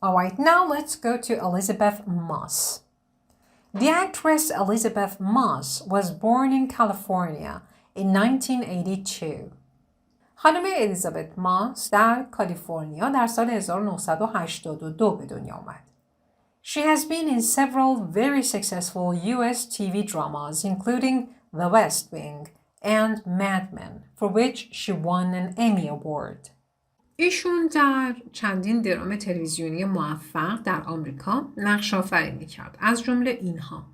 Alright, now let's go to Elizabeth Moss. The actress Elizabeth Moss was born in California in 1982. خانم الیزابت ماس در کالیفرنیا در سال 1982 به دنیا آمد. She has been in several very successful US TV dramas including The West Wing and Mad Men, for which she won an Emmy Award. ایشون در چندین درام تلویزیونی موفق در آمریکا نقش آفرینی کرد. از جمله اینها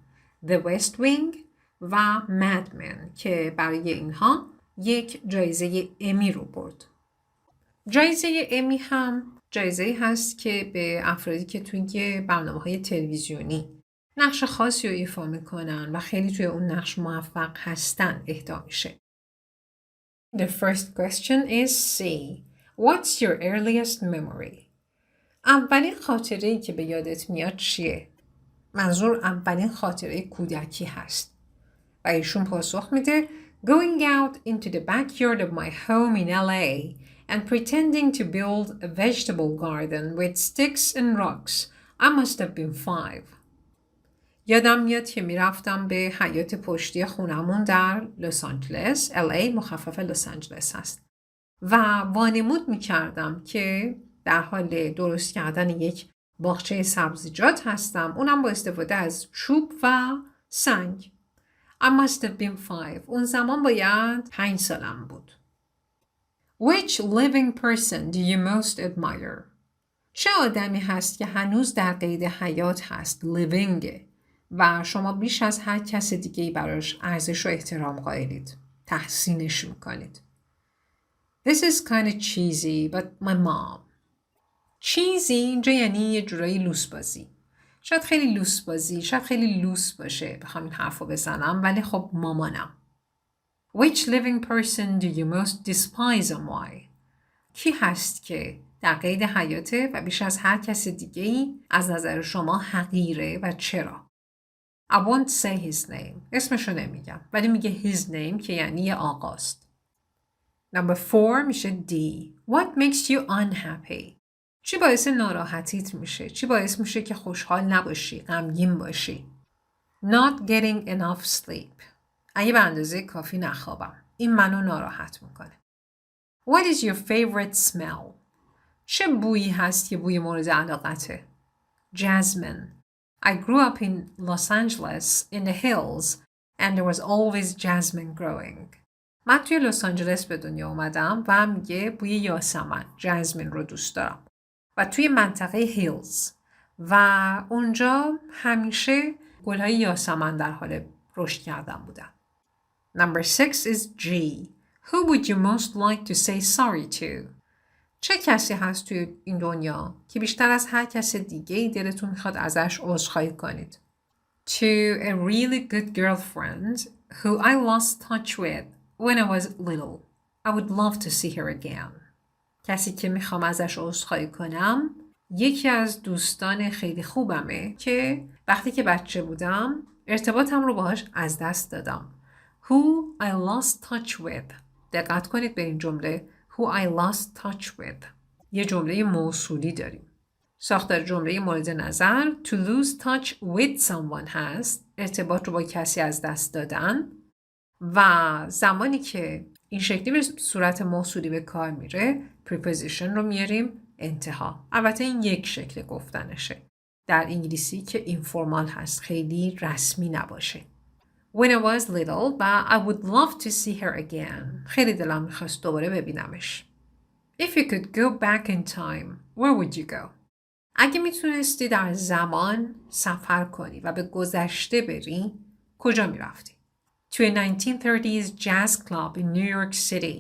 The West Wing و Mad Men که برای اینها یک جایزه امی رو برد. جایزه امی هم جایزه هست که به افرادی که توی برنامه‌های تلویزیونی نقش خاصی رو ایفا میکنن و خیلی توی اون نقش موفق هستن اهدا میشه. The first question is C. What's your earliest memory? اولین خاطره‌ای که به یادت میاد چیه؟ منظور اولین خاطره کودکی هست. و ایشون پاسخ میده Going out into the backyard of my home in LA and pretending to build a vegetable garden with sticks and rocks. I must have been 5. یادم میاد که میرفتم به حیاط پشتی خونمون در لس آنجلس، LA مخفف لس آنجلس هست. و وانمود میکردم که در حال درست کردن یک باغچه سبزیجات هستم، اونم با استفاده از چوب و سنگ. I must have been 5. اون زمان باید 5 سالم بود. Which living person do you most admire? چه آدمی هست که هنوز در قید حیات هست؟ living و شما بیش از هر کس دیگه‌ای براش ارزش و احترام قائلید. تحسینش میکنید. This is kind of cheesy, but my mom. cheesy اینجا یعنی یه جورایی لوس بازی. شاید خیلی لوس بازی، شاید خیلی لوس باشه بخوام این حرفو بزنم، ولی خب مامانم. Which living person do you most despise and why? کی هست که در قید حیاته و بیش از هر کس دیگه‌ای از نظر شما حقیره و چرا؟ I won't say his name. اسمشو نمیگم، ولی میگه his name که یعنی یه آقاست. Number 4 میشه D. What makes you unhappy? چی باعث ناراحتیت میشه؟ چی باعث میشه که خوشحال نباشی، غمگین باشی؟ Not getting enough sleep. اگه به اندازه کافی نخوابم. این منو ناراحت میکنه. What is your favorite smell? چه بویی هست که بوی مورد علاقته؟ Jasmine. I grew up in Los Angeles in the hills and there was always jasmine growing. من توی لس آنجلس به دنیا اومدم و میگه بوی یاسمن، جزمین رو دوست دارم. و توی منطقه هیلز و اونجا همیشه گل‌های یاسمن در حال رشد کردن بودن. Number 6 is G. Who would you most like to say sorry to? چه کسی هست توی این دنیا که بیشتر از هر کس دیگه‌ای دلتون میخواد ازش عذرخواهی کنید؟ To a really good girlfriend who I lost touch with when I was little. I would love to see her again. کسی که میخوام ازش عذرخواهی کنم یکی از دوستان خیلی خوبمه که وقتی که بچه بودم ارتباطم رو باهاش از دست دادم. Who I lost touch with. دقت کنید به این جمله. Who I lost touch with. یه جمله موصولی داریم. ساختار جمله مورد نظر to lose touch with someone هست. ارتباط رو با کسی از دست دادن و زمانی که این شکلی به صورت موصولی به کار میره preposition رو میاریم انتها. البته این یک شکل گفتنشه. در انگلیسی که اینفورمال هست خیلی رسمی نباشه. When I was little but I would love to see her again. خیلی دلم میخواست دوباره ببینمش. If you could go back in time, where would you go? اگه میتونستی در زمان سفر کنی و به گذشته بری کجا میرفتی؟ To a 1930s jazz club in New York City.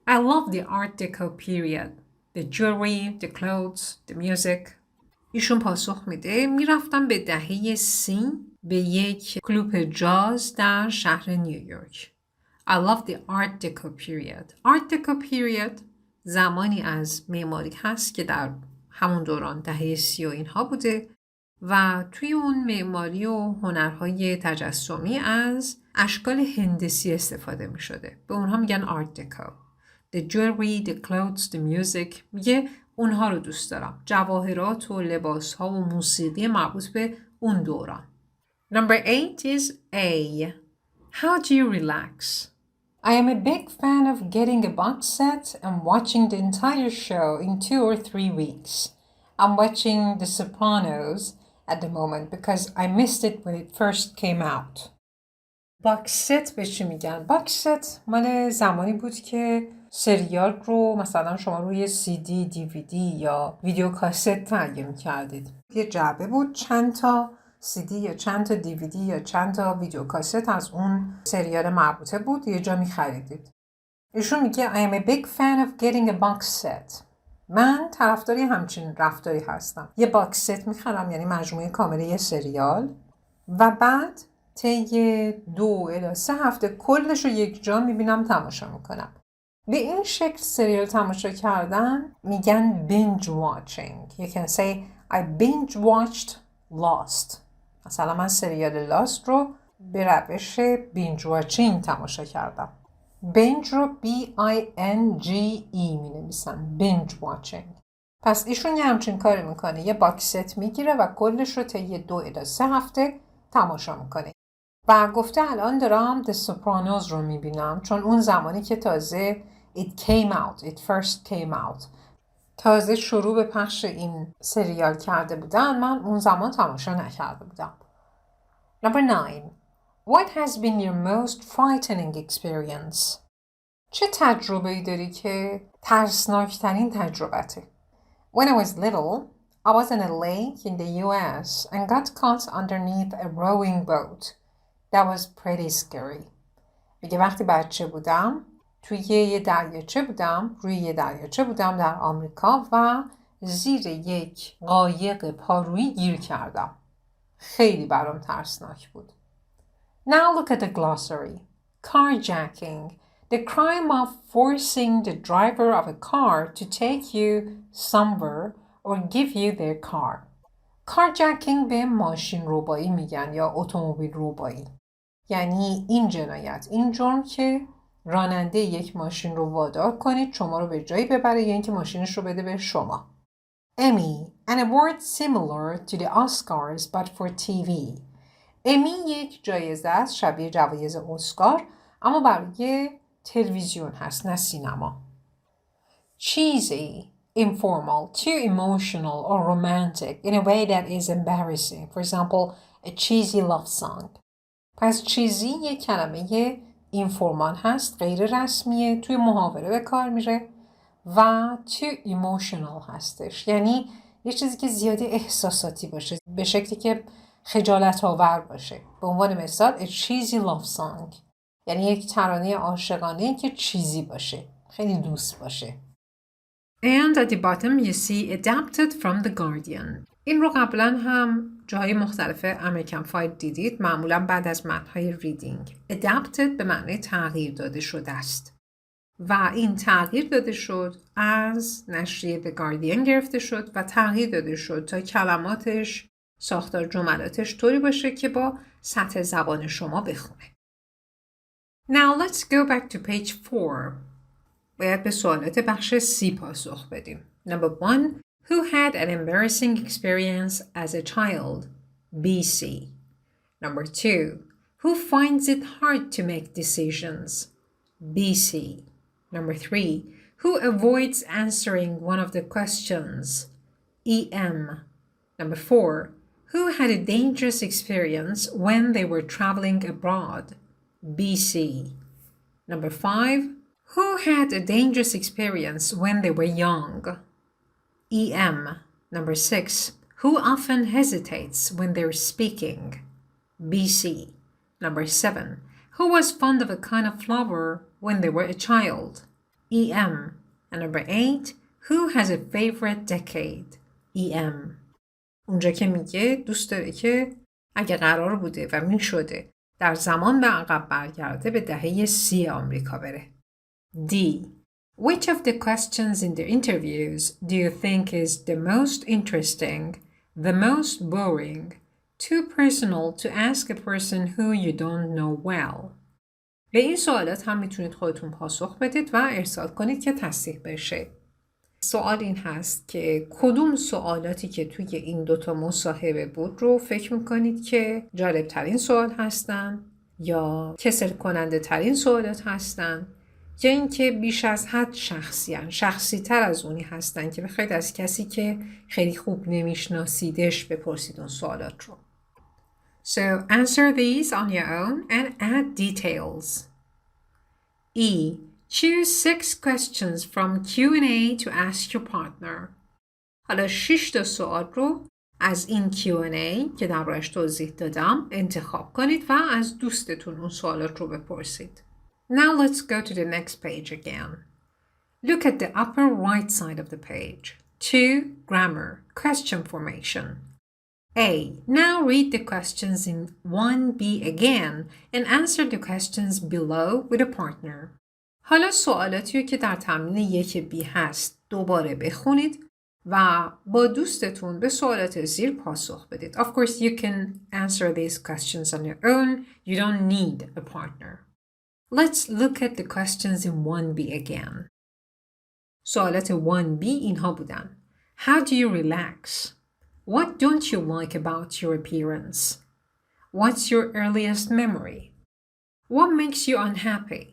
I love the Art Deco period. The jewelry, the clothes, the music. ایشون پاسخ میده میرفتم به دهه 30 به یک کلوب جاز در شهر نیویورک. I love the Art Deco period. Art Deco period زمانی از معماری هست که در همون دوران دهه 30 و اینها بوده و توی اون معماری و هنرهای تجسمی از اشکال هندسی استفاده می شده. به اونها میگن Art Deco. The jewelry, the clothes, the music. میگه اونها رو دوست دارم. جواهرات و لباسها و موسیقی مربوط به اون دوران. Number 8 is A. How do you relax? I am a big fan of getting a box set and watching the entire show in 2 or 3 weeks. I'm watching The Sopranos at the moment because I missed it when it first came out. باکس ست به چی میگن؟ باکس ست مال زمانی بود که سریال رو مثلا شما روی CD، DVD یا ویدیو کاست تهیه می‌کردید. یه جعبه بود، چند تا CD یا چند تا DVD یا چند تا ویدیو کاست از اون سریال مربوطه بود، یه جا می‌خریدید. ایشون میگه I am a big fan of getting a box set. من طرفداری همچین رفتاری هستم. یه باکس ست می‌خرم، یعنی مجموعه کامل یه سریال، و بعد طی 2 الی 3 هفته کلش رو یک جا میبینم، تماشا میکنم. به این شکل سریال تماشا کردن میگن binge watching. You can say I binge watched Lost. مثلا من سریال Lost رو به روش binge watching تماشا کردم. binge رو B-I-N-G-E می نویسن. binge watching. پس ایشون یه همچین کاری میکنه، یه باکس ست میگیره و کلش رو طی 2 الی 3 هفته تماشا میکنه. و گفته الان دارم The Sopranos رو میبینم، چون اون زمانی که تازه it first came out، تازه شروع به پخش این سریال کرده بودن، من اون زمان تماشا نکرده بودم. Number 9. What has been your most frightening experience? چه تجربه‌ای داری که ترسناکترین تجربته؟ When I was little, I was in a lake in the US and got caught underneath a rowing boat. That was pretty scary. میگه وقتی بچه بودم روی یه دریاچه بودم در آمریکا و زیر یک قایق پارویی گیر کردم. خیلی برام ترسناک بود. Now look at the glossary. Carjacking. The crime of forcing the driver of a car to take you somewhere or give you their car. Carjacking به ماشین ربایی میگن یا اتومبیل ربایی. یعنی این جنایت، این جرم که راننده یک ماشین رو وادار کنید شما رو به جایی ببره یا اینکه ماشینش رو بده به شما. Emmy, an award similar to the Oscars but for TV. امی یک جایزه است شبیه جوایز اسکار اما برای تلویزیون هست، نه سینما. Cheesy, informal, too emotional or romantic in a way that is embarrassing. For example, a cheesy love song. پس چیزی یک کلمه اینفورمال هست، غیر رسمیه، توی محاوره به کار میره و too emotional هستش، یعنی یه چیزی که زیادی احساساتی باشه، به شکلی که خجالت آور باشه. به عنوان مثال a cheesy love song، یعنی یک ترانه عاشقانه که چیزی باشه، خیلی دوست باشه. And at the bottom you see adapted from the Guardian. این رو قبلا هم جاهای مختلف امریکن فایل دیدید، معمولا بعد از متن‌های ریدینگ. Adapted به معنی تغییر داده شده است. و این تغییر داده شد از نشریه The Guardian گرفته شد و تغییر داده شد تا کلماتش، ساختار جملاتش طوری باشه که با سطح زبان شما بخونه. Now let's go back to page 4. باید به سوالات بخش C پاسخ بدیم. Number 1. Who had an embarrassing experience as a child? BC. Number 2. Who finds it hard to make decisions? BC. Number 3. Who avoids answering one of the questions? EM. Number 4. Who had a dangerous experience when they were traveling abroad? BC. Number 5. Who had a dangerous experience when they were young? EM. Number 6. Who often hesitates when they're speaking? BC. Number 7. Who was fond of a kind of flower when they were a child? EM. And number 8. Who has a favorite decade? EM. اونجا که میگه دوست داره که اگه قرار بوده و می شده در زمان به عقب برگرده به دهه 30 آمریکا بره. D. Which of the questions in the interviews do you think is the most interesting, the most boring, too personal to ask a person who you don't know well? به این سوالات هم میتونید خودتون پاسخ بدید و ارسال کنید که تصحیح بشه. سوال این هست که کدوم سوالاتی که توی این دوتا مصاحبه بود رو فکر میکنید که جالب ترین سوال هستن یا کسل کننده ترین سوالات هستن یا اینکه بیش از حد شخصی تر از اونی هستن که بخواید از کسی که خیلی خوب نمیشناسیدش بپرسید اون سوالات رو. So answer these on your own and add details. E. Choose 6 questions from Q&A to ask your partner. حالا 6 تا سوال رو از این Q&A که دربارش توضیح دادم انتخاب کنید و از دوستتون اون سوالات رو بپرسید. Now let's go to the next page again. Look at the upper right side of the page. 2. Grammar. Question formation. A. Now read the questions in 1B again and answer the questions below with a partner. حالا سوالاتی که در تمرین 1B هست دوباره بخونید و با دوستتون به سوالات زیر پاسخ بدید. Of course you can answer these questions on your own. You don't need a partner. Let's look at the questions in 1B again. سوالات 1B اینها بودن. How do you relax? What don't you like about your appearance? What's your earliest memory? What makes you unhappy?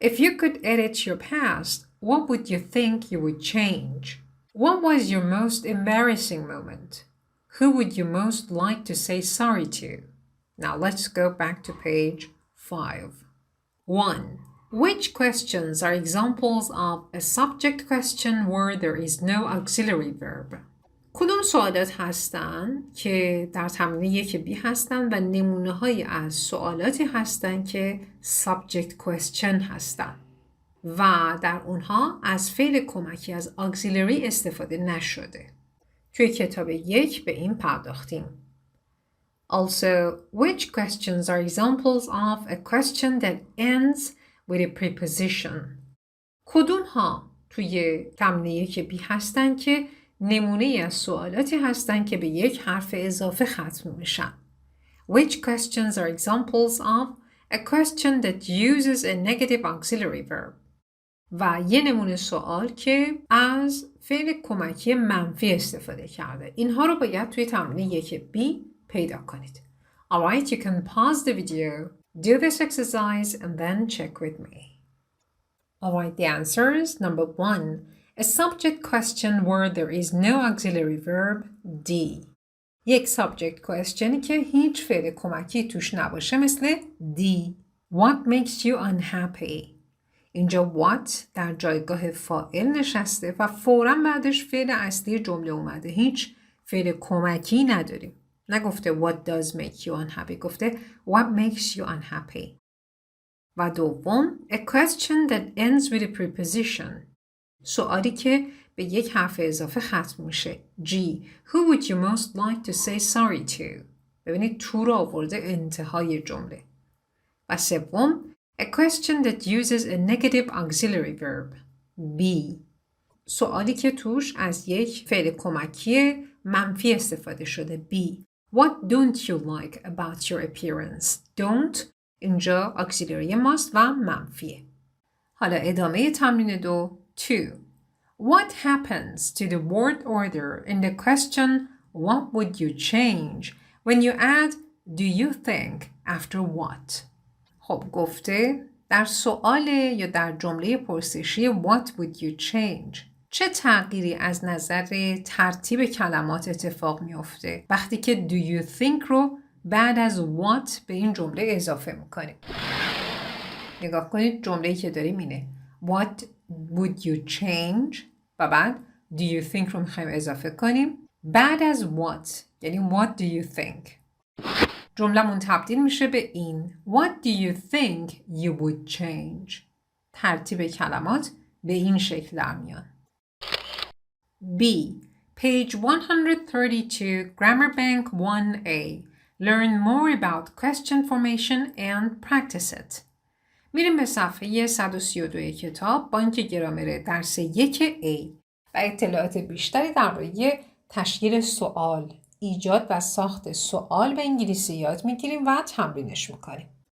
If you could edit your past, what would you think you would change? What was your most embarrassing moment? Who would you most like to say sorry to? Now let's go back to page 5. 1. Which questions are examples of a subject question where there is no auxiliary verb? کدوم سوالات هستن که در تمرین 1B هستن و نمونه های از سوالاتی هستن که subject question هستن و در اونها از فعل کمکی از auxiliary استفاده نشده. توی کتاب 1 به این پرداختیم. Also, which questions are examples of a question that ends with a preposition? کدوم ها توی تمرین 1B هستن که نمونه از سوالاتی هستن که به یک حرف اضافه ختم میشن. Which questions are examples of a question that uses a negative auxiliary verb? و یه نمونه سوال که از فعل کمکی منفی استفاده کرده. اینها رو باید توی تمرین 1B پیدا کنید. Alright, you can pause the video, do this exercise and then check with me. Alright, the answers. Number 1. A subject question where there is no auxiliary verb. D. یک subject question که هیچ فعل کمکی توش نباشه مثل D. What makes you unhappy? اینجا what در جایگاه فاعل نشسته و فوراً بعدش فعل اصلی جمله اومده. هیچ فعل کمکی نداریم. نگفته what does make you unhappy. گفته what makes you unhappy. و دوم a question that ends with a preposition. سوالی که به یک حرف اضافه ختم میشه. G. Who would you most like to say sorry to? ببینید to رو آورده انتهای جمله. و سوم a question that uses a negative auxiliary verb. B. سوالی که توش از یک فعل کمکی منفی استفاده شده. B. What don't you like about your appearance? Don't اینجا auxiliary must و منفیه. حالا ادامه تمرین 2. 2. What happens to the word order in the question what would you change when you add do you think after what? خب گفته در سوال یا در جمله پرسشی what would you change چه تغییری از نظر ترتیب کلمات اتفاق میفته وقتی که do you think رو بعد از what به این جمله اضافه میکنیم. نگاه کنید جمله‌ای که داریم اینه what would you change و بعد do you think رو میخوایم اضافه کنیم بعد از what یعنی what do you think. جمله‌مون تبدیل میشه به این what do you think you would change. ترتیب کلمات به این شکل در میان. B. Page 132 Grammar Bank 1A. Learn more about question formation and practice it. میریم به صفحه 132 کتاب بانک گرامر درس 1A و اطلاعات بیشتری درباره تشکیل سوال، ایجاد و ساخت سوال به انگلیسی یاد میگیریم و تمرینش میکنیم.